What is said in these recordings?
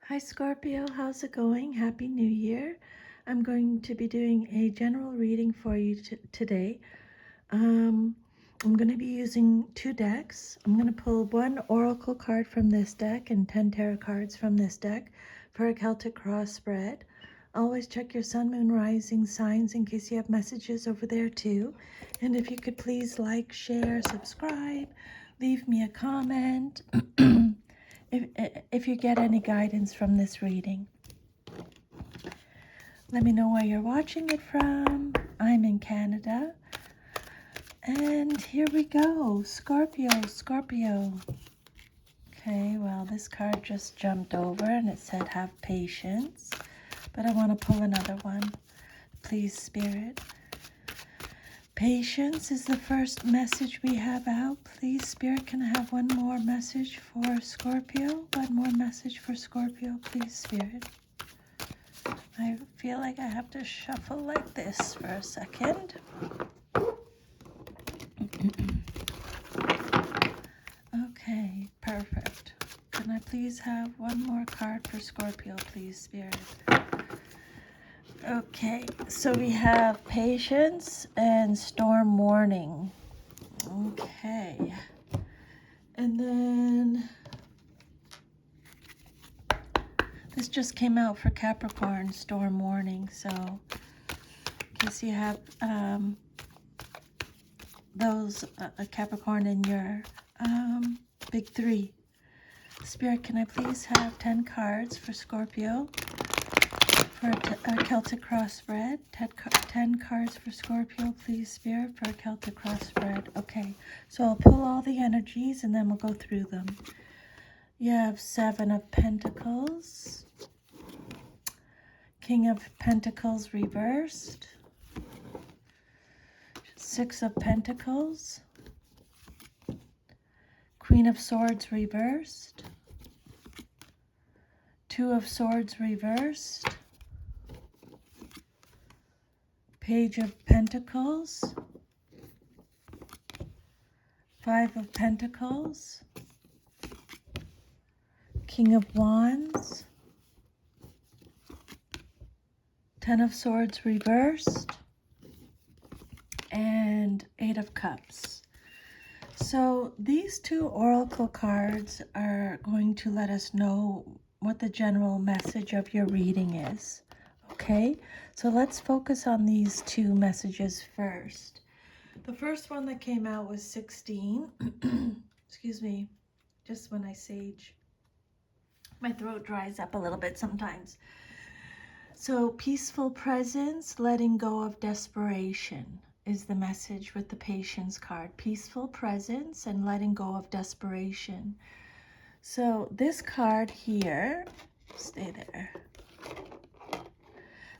Hi Scorpio, how's it going? Happy New Year. I'm going to be doing a general reading for you today. Um, I'm going to be using two decks. I'm going to pull one oracle card from this deck and 10 tarot cards from this deck for a Celtic cross spread. Always check your sun, moon, rising signs in case you have messages over there too. And if you could please like, share, subscribe, leave me a comment. If you get any guidance from this reading, let me know where you're watching it from. I'm in Canada. And here we go. Scorpio. Okay, well, this card just jumped over and it said have patience. But I want to pull another one. Please, Spirit. Patience is the first message we have out. Please, Spirit, can I have one more message for Scorpio? One more message for Scorpio, please, Spirit. I feel like I have to shuffle like this for a second. Okay, perfect. Can I please have one more card for Scorpio, please, Spirit? Okay, so we have patience and storm warning. Okay. And then this just came out for Capricorn, storm warning. So in case you have those Capricorn in your big three. Spirit, can I please have 10 cards for Scorpio for a Celtic cross spread? 10 cards for Scorpio, please, Spirit, for a Celtic cross spread. Okay, so I'll pull all the energies and then we'll go through them. You have 7 of Pentacles, King of Pentacles reversed, 6 of Pentacles, Queen of Swords reversed, 2 of Swords reversed, Page of Pentacles, 5 of Pentacles, King of Wands, 10 of Swords reversed, and 8 of Cups. So these two oracle cards are going to let us know what the general message of your reading is. Okay, so let's focus on these two messages first. The first one that came out was 16. Excuse me, just when I sage, my throat dries up a little bit sometimes. So peaceful presence, letting go of desperation is the message with the patience card. Peaceful presence and letting go of desperation. So this card here, stay there.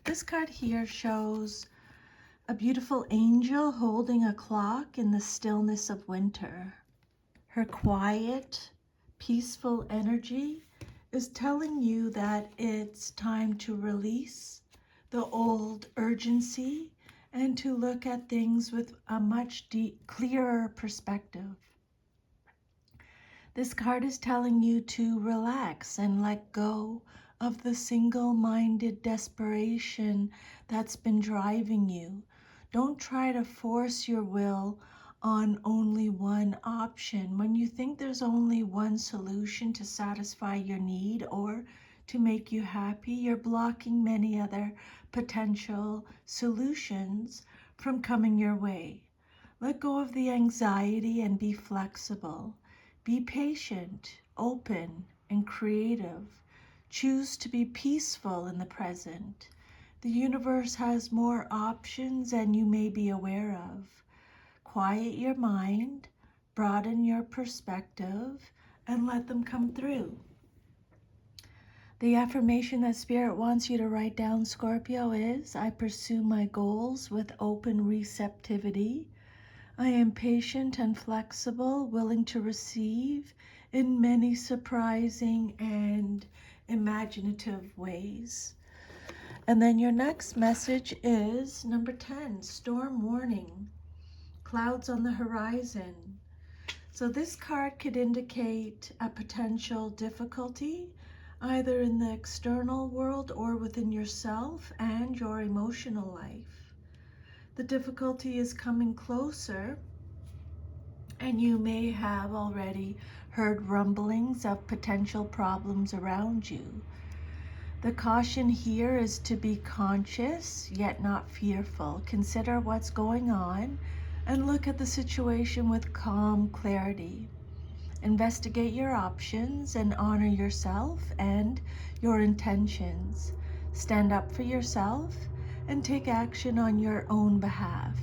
This card here shows a beautiful angel holding a clock in the stillness of winter. Her quiet, peaceful energy is telling you that it's time to release the old urgency and to look at things with a much clearer perspective. This card is telling you to relax and let go of the single-minded desperation that's been driving you. Don't try to force your will on only one option. When you think there's only one solution to satisfy your need or to make you happy, you're blocking many other potential solutions from coming your way. Let go of the anxiety and be flexible. Be patient, open, and creative. Choose to be peaceful in the present. The universe has more options than you may be aware of. Quiet your mind, broaden your perspective, and let them come through. The affirmation that Spirit wants you to write down, Scorpio, is, I pursue my goals with open receptivity. I am patient and flexible, willing to receive in many surprising and imaginative ways. And then your next message is number 10, storm warning, clouds on the horizon. So this card could indicate a potential difficulty either in the external world or within yourself and your emotional life. The difficulty is coming closer, and you may have already heard rumblings of potential problems around you. The caution here is to be conscious yet not fearful. Consider what's going on and look at the situation with calm clarity. Investigate your options and honor yourself and your intentions. Stand up for yourself and take action on your own behalf.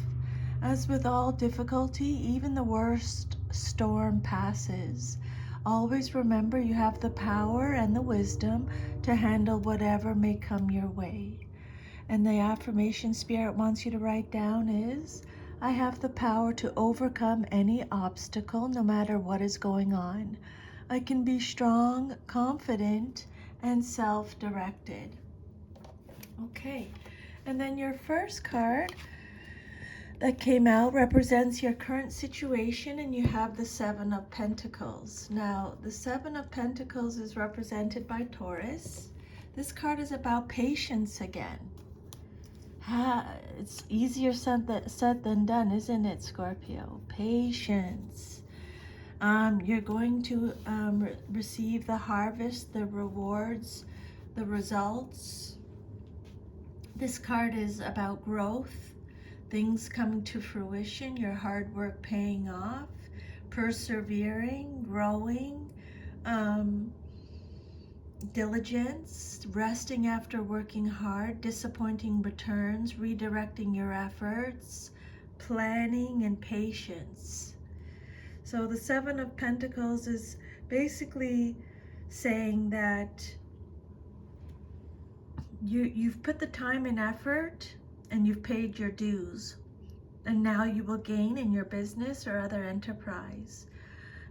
As with all difficulty, even the worst storm passes. Always remember you have the power and the wisdom to handle whatever may come your way. And the affirmation Spirit wants you to write down is, I have the power to overcome any obstacle no matter what is going on. I can be strong, confident, and self-directed. Okay, and then your first card that came out represents your current situation, and you have the Seven of Pentacles. Now, the Seven of Pentacles is represented by Taurus. This card is about patience again. It's easier said than done, isn't it, Scorpio? Patience. You're going to receive the harvest, the rewards, the results. This card is about growth, things coming to fruition, your hard work paying off, persevering, growing, diligence, resting after working hard, disappointing returns, redirecting your efforts, planning, and patience. So the Seven of Pentacles is basically saying that you've put the time and effort and you've paid your dues, and now you will gain in your business or other enterprise.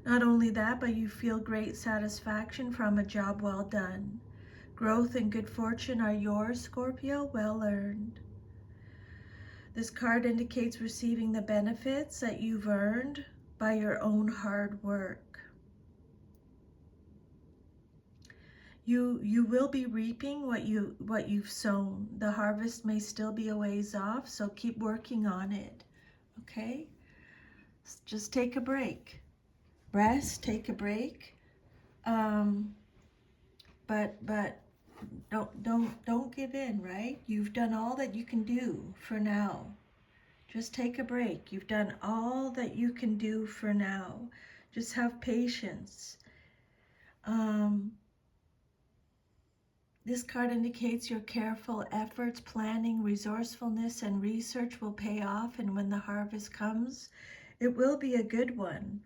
Not only that, but you feel great satisfaction from a job well done. Growth and good fortune are yours, Scorpio, well earned. This card indicates receiving the benefits that you've earned by your own hard work. You will be reaping what you've sown. The harvest may still be a ways off, so keep working on it. Okay? Just take a break. Rest, take a break. But don't give in, right? You've done all that you can do for now. Just take a break. You've done all that you can do for now. Just have patience. This card indicates your careful efforts, planning, resourcefulness, and research will pay off, and when the harvest comes, it will be a good one.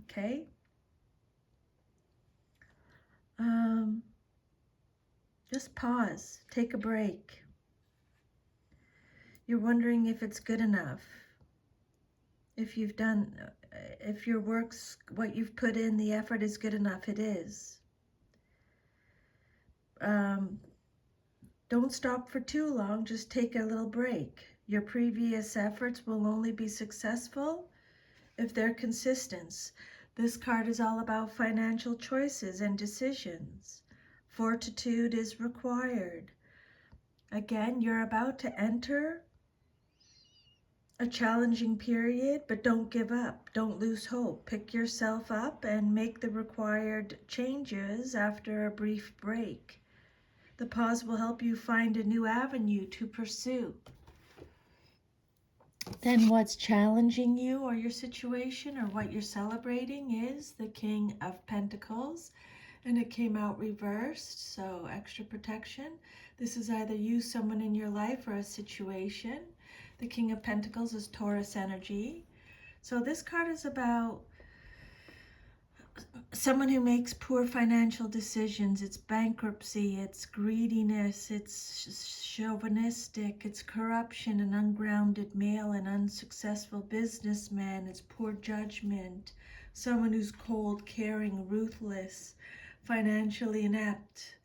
Okay? Just pause, take a break. You're wondering if it's good enough. If your work's, what you've put in, the effort is good enough, it is. Don't stop for too long, just take a little break. Your previous efforts will only be successful if they're consistent. This card is all about financial choices and decisions. Fortitude is required. Again, you're about to enter a challenging period, but don't give up. Don't lose hope. Pick yourself up and make the required changes after a brief break. The pause will help you find a new avenue to pursue. Then what's challenging you or your situation or what you're celebrating is the King of Pentacles, and it came out reversed, so extra protection. This is either you, someone in your life, or a situation. The King of Pentacles is Taurus energy. So this card is about someone who makes poor financial decisions. It's bankruptcy, it's greediness, it's chauvinistic, it's corruption, an ungrounded male, an unsuccessful businessman, it's poor judgment, someone who's cold, caring, ruthless, financially inept,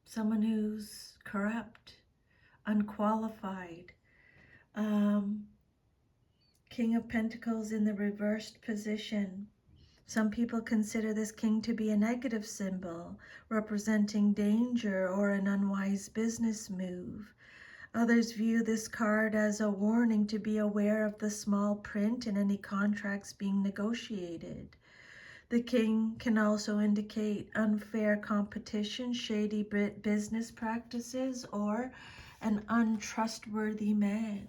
someone who's corrupt, unqualified. King of Pentacles in the reversed position. Some people consider this king to be a negative symbol, representing danger or an unwise business move. Others view this card as a warning to be aware of the small print in any contracts being negotiated. The king can also indicate unfair competition, shady business practices, or an untrustworthy man.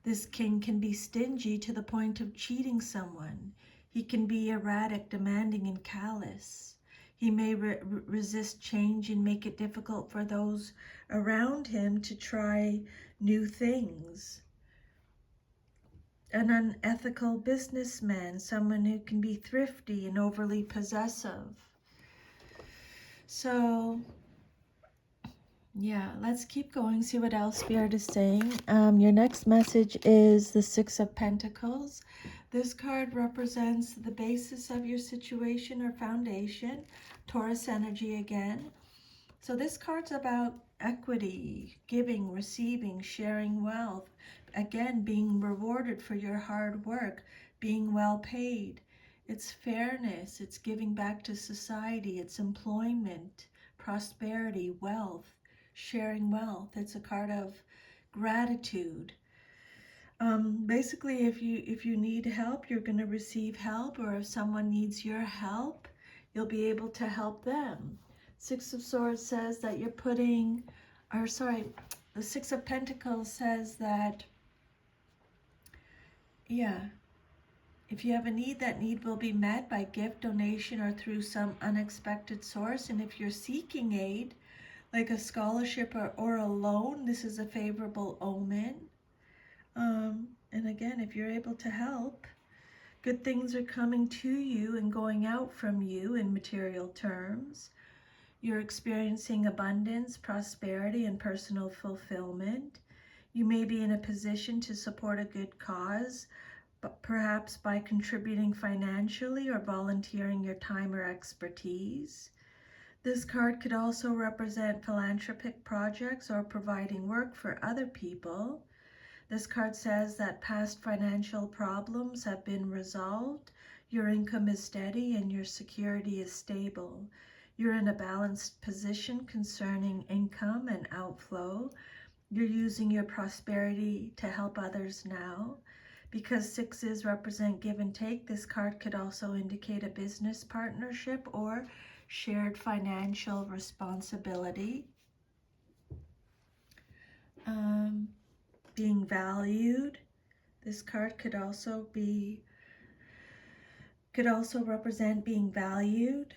This king can be stingy to the point of cheating someone. He can be erratic, demanding, and callous. He may resist change and make it difficult for those around him to try new things. An unethical businessman, someone who can be thrifty and overly possessive. So yeah, let's keep going, see what else Spirit is saying. Your next message is the Six of Pentacles. This card represents the basis of your situation or foundation. Taurus energy again. So this card's about equity, giving, receiving, sharing wealth. Again, being rewarded for your hard work, being well paid. It's fairness, it's giving back to society, it's employment, prosperity, wealth, sharing wealth. It's a card of gratitude. Basically, if you need help, you're going to receive help, or if someone needs your help, you'll be able to help them. Six of Swords says that you're putting, or sorry, the Six of Pentacles says that, yeah, if you have a need, that need will be met by gift, donation, or through some unexpected source. And if you're seeking aid, like a scholarship or a loan, this is a favorable omen. And again, if you're able to help, good things are coming to you and going out from you in material terms. You're experiencing abundance, prosperity, and personal fulfillment. You may be in a position to support a good cause, but perhaps by contributing financially or volunteering your time or expertise. This card could also represent philanthropic projects or providing work for other people. This card says that past financial problems have been resolved, your income is steady, and your security is stable. You're in a balanced position concerning income and outflow. You're using your prosperity to help others now. Because sixes represent give and take, this card could also indicate a business partnership or shared financial responsibility. Being valued. This card could also represent being valued,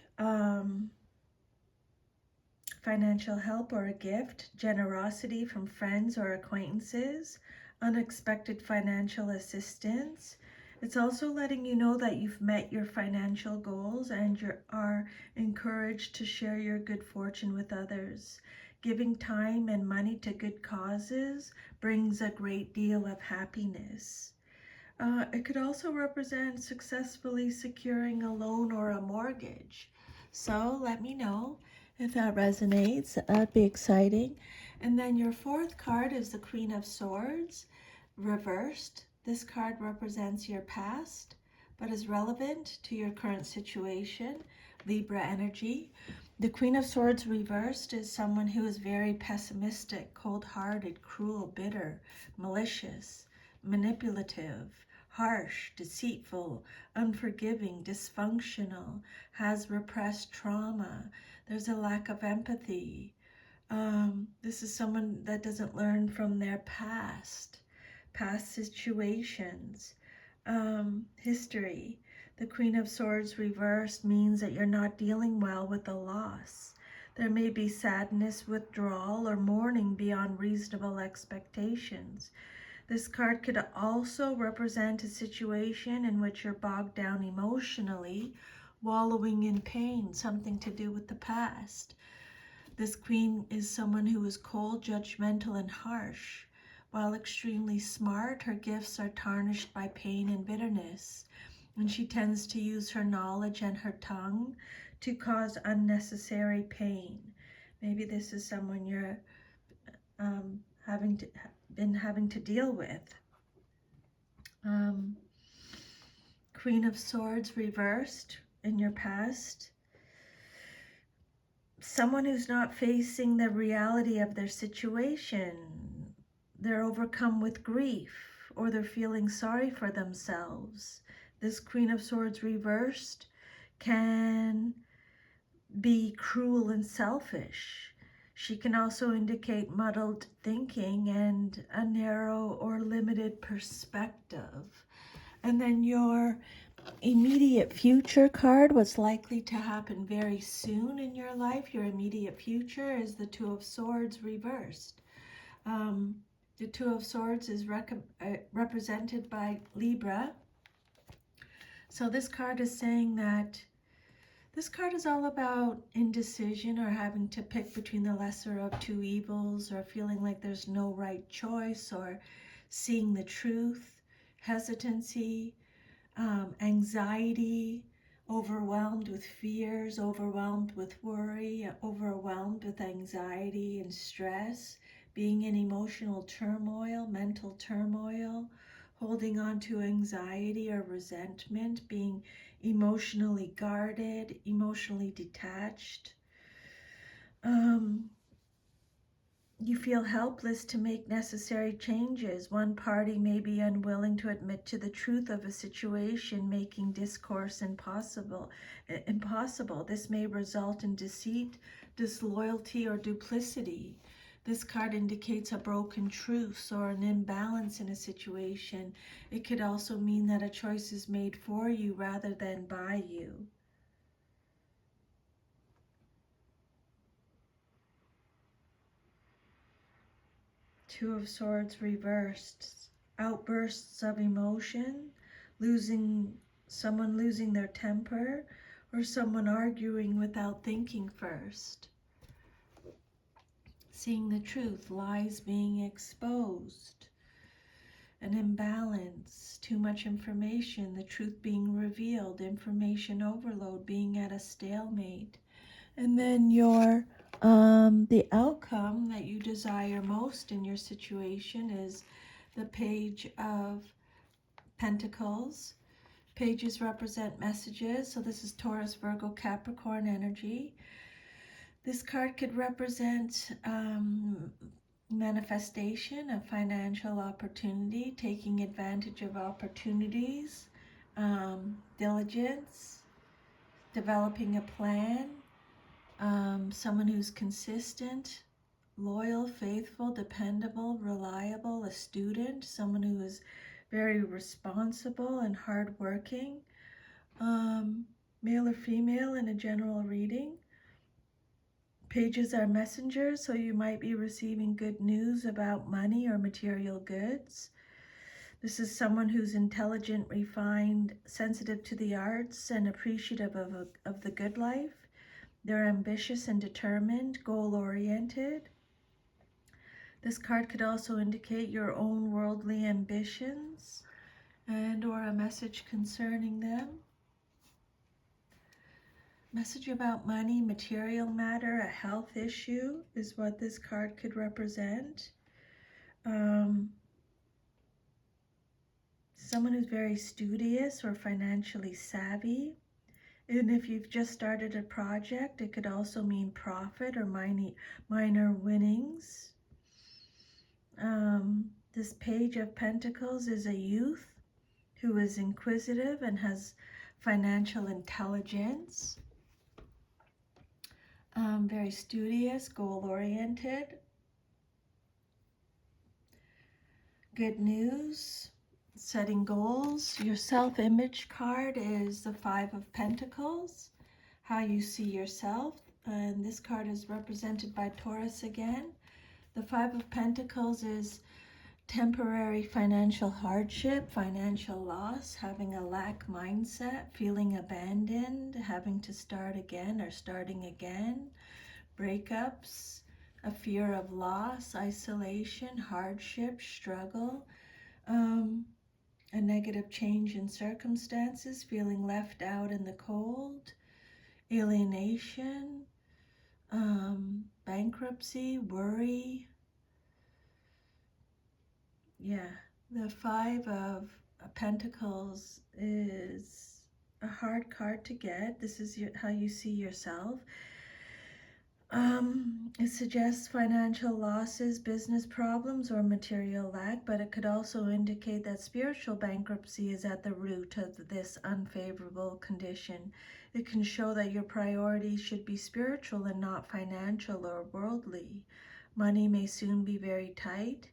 financial help or a gift, generosity from friends or acquaintances, unexpected financial assistance. It's also letting you know that you've met your financial goals and you are encouraged to share your good fortune with others. Giving time and money to good causes brings a great deal of happiness. It could also represent successfully securing a loan or a mortgage. So let me know if that resonates. That'd be exciting. And then your fourth card is the Queen of Swords, reversed. This card represents your past, but is relevant to your current situation. Libra energy. The Queen of Swords reversed is someone who is very pessimistic, cold-hearted, cruel, bitter, malicious, manipulative, harsh, deceitful, unforgiving, dysfunctional, has repressed trauma. There's a lack of empathy. This is someone that doesn't learn from their past situations, history. The Queen of Swords reversed means that you're not dealing well with the loss. There may be sadness, withdrawal, or mourning beyond reasonable expectations. This card could also represent a situation in which you're bogged down emotionally, wallowing in pain, something to do with the past. This queen is someone who is cold, judgmental, and harsh. While extremely smart, her gifts are tarnished by pain and bitterness, and she tends to use her knowledge and her tongue to cause unnecessary pain. Maybe this is someone you're having to deal with. Queen of Swords reversed in your past. Someone who's not facing the reality of their situation. They're overcome with grief, or they're feeling sorry for themselves. This Queen of Swords reversed can be cruel and selfish. She can also indicate muddled thinking and a narrow or limited perspective. And then your immediate future card, what's likely to happen very soon in your life. Your immediate future is the Two of Swords reversed. The Two of Swords is represented by Libra. So this card is saying that this card is all about indecision, or having to pick between the lesser of two evils, or feeling like there's no right choice, or seeing the truth, hesitancy, anxiety, overwhelmed with fears, overwhelmed with worry, overwhelmed with anxiety and stress, being in emotional turmoil, mental turmoil, holding on to anxiety or resentment, being emotionally guarded, emotionally detached. You feel helpless to make necessary changes. One party may be unwilling to admit to the truth of a situation, making discourse impossible. This may result in deceit, disloyalty, or duplicity. This card indicates a broken truce or an imbalance in a situation. It could also mean that a choice is made for you rather than by you. Two of Swords reversed. Outbursts of emotion, someone losing their temper, or someone arguing without thinking first. Seeing the truth, lies being exposed. An imbalance, too much information, the truth being revealed, information overload, being at a stalemate. And then the outcome that you desire most in your situation is the Page of Pentacles. Pages represent messages, so this is Taurus, Virgo, Capricorn energy. This card could represent manifestation of financial opportunity, taking advantage of opportunities, diligence, developing a plan, someone who's consistent, loyal, faithful, dependable, reliable, a student, someone who is very responsible and hardworking, male or female in a general reading. Pages are messengers, so you might be receiving good news about money or material goods. This is someone who's intelligent, refined, sensitive to the arts, and appreciative of the good life. They're ambitious and determined, goal-oriented. This card could also indicate your own worldly ambitions and or a message concerning them. Message about money, material matter, a health issue is what this card could represent. Someone who's very studious or financially savvy. And if you've just started a project, it could also mean profit or minor winnings. This Page of Pentacles is a youth who is inquisitive and has financial intelligence. Very studious, goal-oriented. Good news, setting goals. Your self-image card is the Five of Pentacles, how you see yourself. And this card is represented by Taurus again. The Five of Pentacles is temporary financial hardship, financial loss, having a lack mindset, feeling abandoned, having to start again or starting again, breakups, a fear of loss, isolation, hardship, struggle, a negative change in circumstances, feeling left out in the cold, alienation, bankruptcy, worry. Yeah, the Five of Pentacles is a hard card to get. This is how you see yourself. It suggests financial losses, business problems, or material lack, but it could also indicate that spiritual bankruptcy is at the root of this unfavorable condition. It can show that your priorities should be spiritual and not financial or worldly. Money may soon be very tight.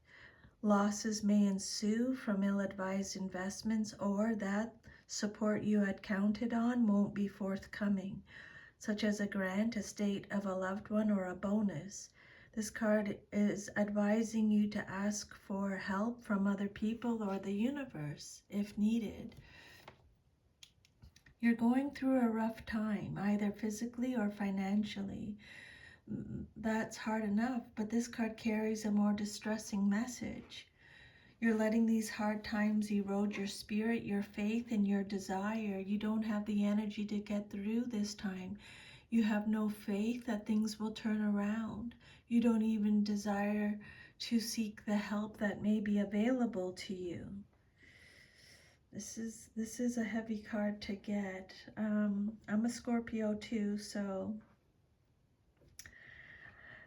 Losses may ensue from ill-advised investments, or that support you had counted on won't be forthcoming, such as a grant, estate of a loved one, or a bonus. This card is advising you to ask for help from other people or the universe if needed. You're going through a rough time, either physically or financially. That's hard enough, but this card carries a more distressing message. You're letting these hard times erode your spirit, your faith, and your desire. You don't have the energy to get through this time. You have no faith that things will turn around. You don't even desire to seek the help that may be available to you. This is a heavy card to get. I'm a Scorpio too, so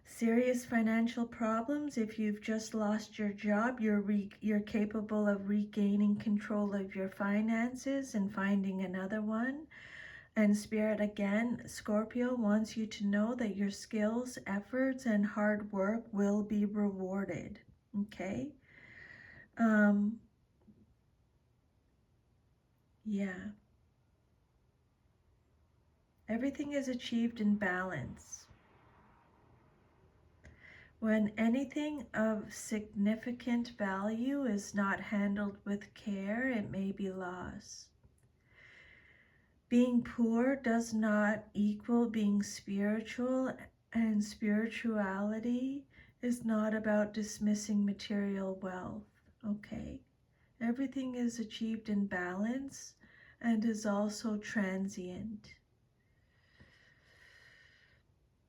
serious financial problems. If you've just lost your job, you're capable of regaining control of your finances and finding another one. And Spirit, again, Scorpio wants you to know that your skills, efforts, and hard work will be rewarded. Okay? Yeah. Everything is achieved in balance. When anything of significant value is not handled with care, it may be lost. Being poor does not equal being spiritual, and spirituality is not about dismissing material wealth, okay? Everything is achieved in balance and is also transient.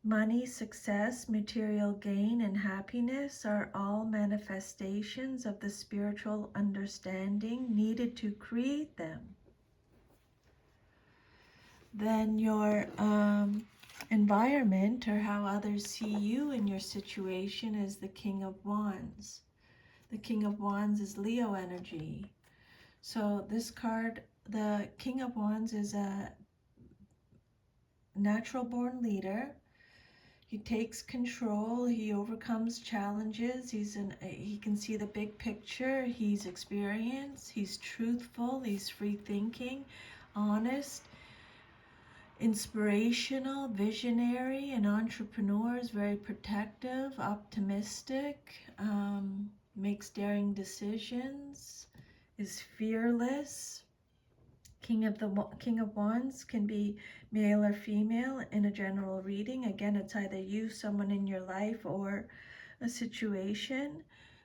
Money, success, material gain, and happiness are all manifestations of the spiritual understanding needed to create them. Then your environment, or how others see you in your situation, is the King of Wands. The King of Wands is Leo energy. So this card, the King of Wands, is a natural born leader. He takes control, he overcomes challenges, he can see the big picture, he's experienced, he's truthful, he's free thinking, honest, inspirational, visionary, an entrepreneur, is very protective, optimistic, makes daring decisions, is fearless. King of Wands can be male or female in a general reading. Again, it's either you, someone in your life, or a situation.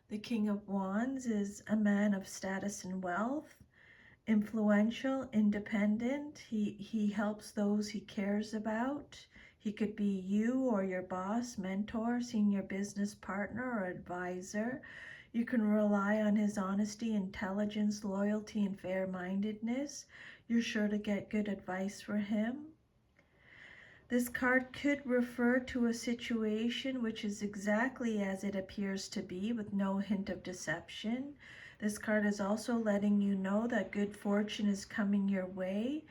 The King of Wands is a man of status and wealth. Influential, independent. He helps those he cares about. He could be you or your boss, mentor, senior business partner, or advisor. You can rely on his honesty, intelligence, loyalty, and fair-mindedness. You're sure to get good advice for him. This card could refer to a situation which is exactly as it appears to be, with no hint of deception. This card is also letting you know that good fortune is coming your way,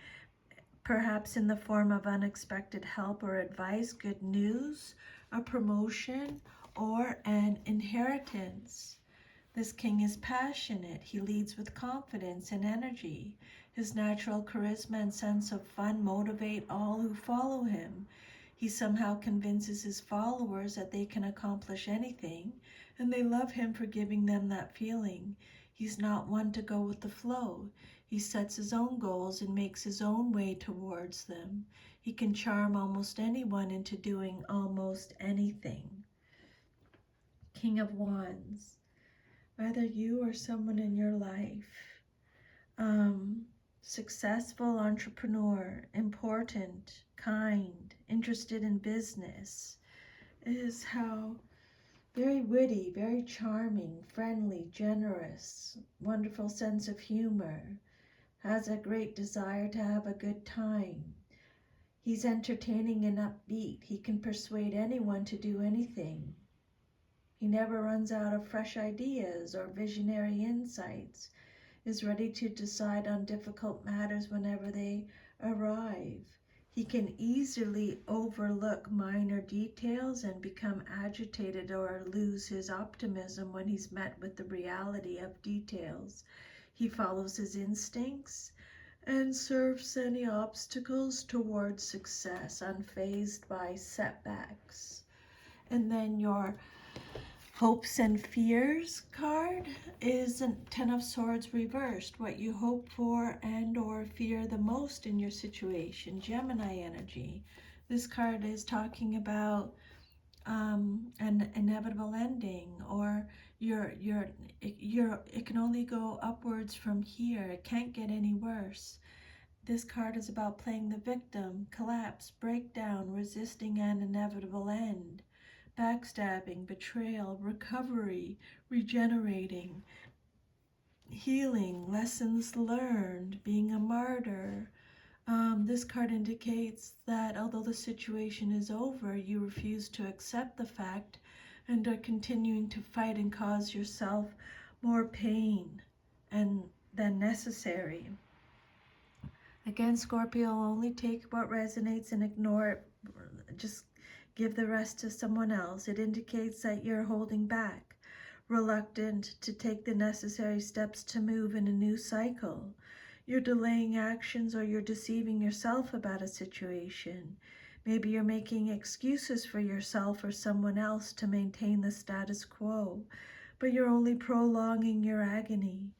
perhaps in the form of unexpected help or advice, good news, a promotion, or an inheritance. This king is passionate. He leads with confidence and energy. His natural charisma and sense of fun motivate all who follow him. He somehow convinces his followers that they can accomplish anything, and they love him for giving them that feeling. He's not one to go with the flow. He sets his own goals and makes his own way towards them. He can charm almost anyone into doing almost anything. King of Wands. Either you or someone in your life. Successful entrepreneur, important, kind, interested in business, is how Very witty, very charming, friendly, generous, wonderful sense of humor, has a great desire to have a good time. He's entertaining and upbeat. He can persuade anyone to do anything. He never runs out of fresh ideas or visionary insights, is ready to decide on difficult matters whenever they arrive. He can easily overlook minor details and become agitated or lose his optimism when he's met with the reality of details. He follows his instincts and surfs any obstacles towards success, unfazed by setbacks. And then your hopes and fears card is a Ten of Swords reversed. What you hope for and or fear the most in your situation. Gemini energy. This card is talking about an inevitable ending, or it can only go upwards from here. It can't get any worse. This card is about playing the victim, collapse, breakdown, resisting an inevitable end, backstabbing, betrayal, recovery, regenerating, healing, lessons learned, being a martyr. This card indicates that although the situation is over, you refuse to accept the fact and are continuing to fight and cause yourself more pain than necessary. Again, Scorpio, only take what resonates and ignore it. Just give the rest to someone else. It indicates that you're holding back, reluctant to take the necessary steps to move in a new cycle. You're delaying actions, or you're deceiving yourself about a situation. Maybe you're making excuses for yourself or someone else to maintain the status quo, but you're only prolonging your agony.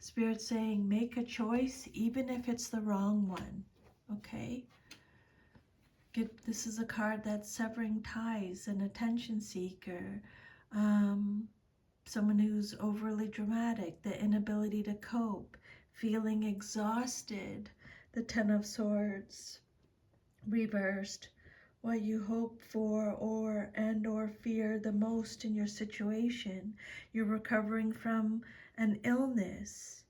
Spirit saying, make a choice, even if it's the wrong one. Okay? This is a card that's severing ties, an attention seeker, someone who's overly dramatic, the inability to cope, feeling exhausted. The Ten of Swords reversed. What you hope for or fear the most in your situation. You're recovering from an illness.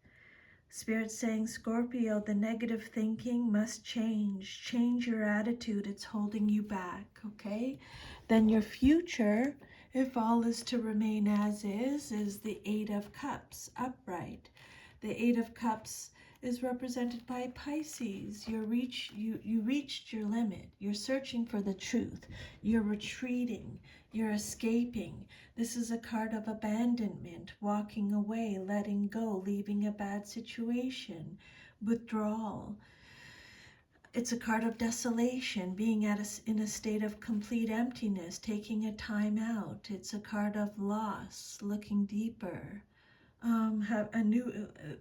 Spirit saying, Scorpio, the negative thinking must change. Change your attitude. It's holding you back, okay? Then your future, if all is to remain as is the Eight of Cups, upright. The Eight of Cups is represented by Pisces. You reached your limit. You're searching for the truth. You're retreating. You're escaping. This is a card of abandonment, walking away, letting go, leaving a bad situation, withdrawal. It's a card of desolation, being in a state of complete emptiness, taking a time out. It's a card of loss, looking deeper.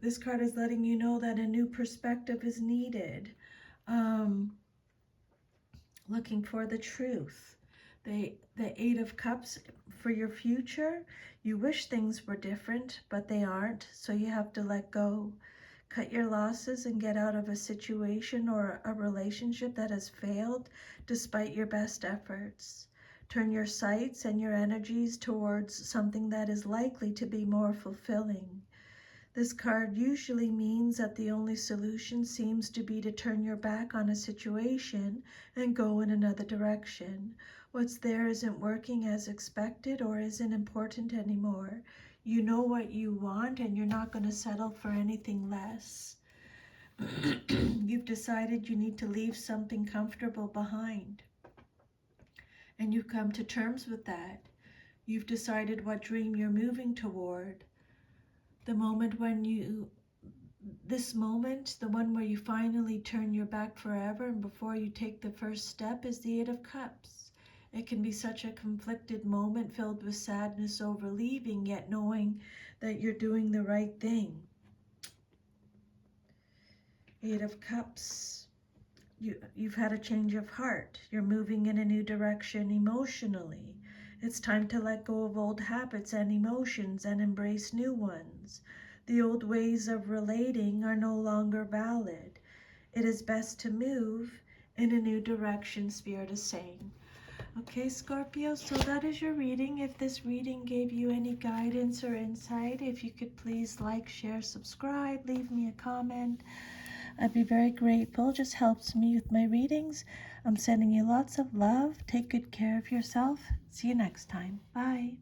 This card is letting you know that a new perspective is needed. Looking for the truth. The Eight of Cups for your future. You wish things were different, but they aren't, so you have to let go. Cut your losses and get out of a situation or a relationship that has failed despite your best efforts. Turn your sights and your energies towards something that is likely to be more fulfilling. This card usually means that the only solution seems to be to turn your back on a situation and go in another direction. What's there isn't working as expected or isn't important anymore. You know what you want and you're not going to settle for anything less. You've decided you need to leave something comfortable behind. And you've come to terms with that. You've decided what dream you're moving toward. The moment this moment, the one where you finally turn your back forever and before you take the first step, is the Eight of Cups. It can be such a conflicted moment filled with sadness over leaving, yet knowing that you're doing the right thing. Eight of Cups. You've had a change of heart. You're moving in a new direction emotionally. It's time to let go of old habits and emotions and embrace new ones. The old ways of relating are no longer valid. It is best to move in a new direction, Spirit is saying. Okay, Scorpio, so that is your reading. If this reading gave you any guidance or insight, if you could please like, share, subscribe, leave me a comment. I'd be very grateful. It just helps me with my readings. I'm sending you lots of love. Take good care of yourself. See you next time. Bye.